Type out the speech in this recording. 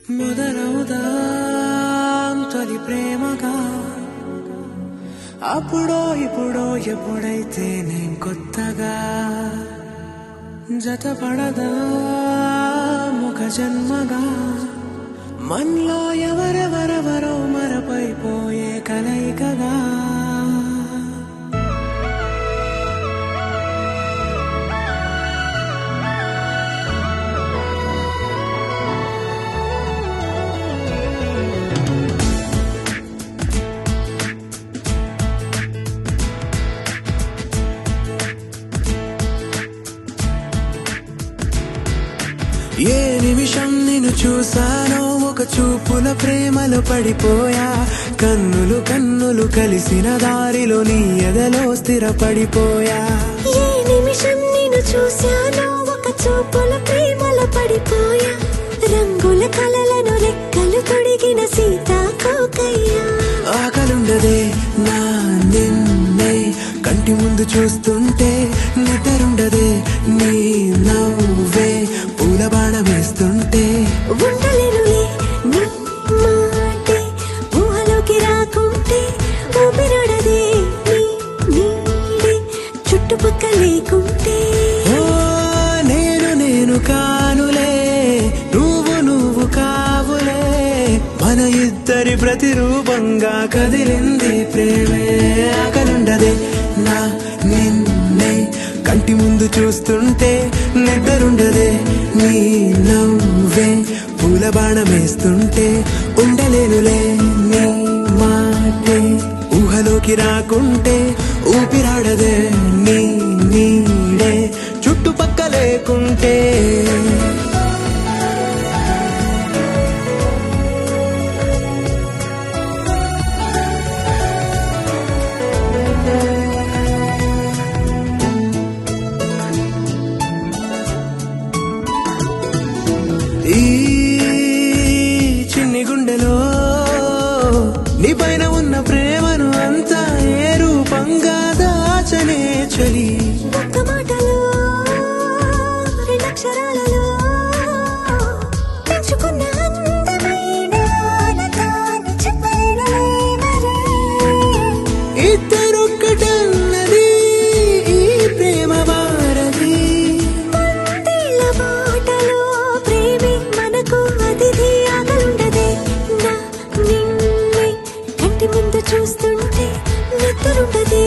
మొదలవుదాం తొలి ప్రేమగా అప్పుడో ఇప్పుడో ఎప్పుడైతే నేను కొత్తగా జతపడదా ఒక జన్మగా మనలో ఎవరెవరెవరో మరపైపోయే కలయికగా ఏ నిమిషం నిన్ను చూసానో ఒక చూపుల ప్రేమలో పడిపోయా కన్నులు కన్నులు కలిసిన దారిలో నీ ఎదలో స్థిరపడిపోయా ఏ నిమిషం నిన్ను చూసానో ఒక చూపుల ప్రేమలో పడిపోయా రంగుల కలలను రెక్కలు తొడిగిన సీతాకోకయ్యా ఆకలుండదే నా నిన్నే కంటి ముందు చూస్తుంటే నిద్రుండదే నీ నవ్వే పూల బాణం వేస్తుంటే ఉండలేనులే నీ మాటే ఊహలోకి రాకుంటే ఊపిరాడదే నీ నీడే చుట్టుపక్కల లేకుంటే ఓ నేను కానులే నువ్వు కావులే మన ఇద్దరి ప్రతిరూపంగా కదిలింది ప్రేమే ఆకలుండదే నా నిన్నే కంటి ముందు చూస్తుంటే నిద్రుండదే నీ నవ్వే పూల బాణం వేస్తుంటే ఉండలేనులే నీ మాటే ఊహలోకి రాకుంటే ఊపిరాడదే నీ నీడే చుట్టుపక్క లేకుంటే ఈ చిన్ని గుండెలో నీ పైన ఉన్న ప్రేమను అంతా ఏ రూపంగా దాచనే చలి ఒక్క మాటలో రెండక్షరాలలో పెంచుకున్న అందమైన ఆనందాన్ని చెప్పలేనులే మరి. ఇద్దరొక్కటన్నది ఈ ప్రేమ వారది వందేళ్ల బాటలో ప్రేమే మనకు అతిథి ఆగలుండదే నా నిన్నే కంటి ముందు చూస్తుంటే నిద్రుండదే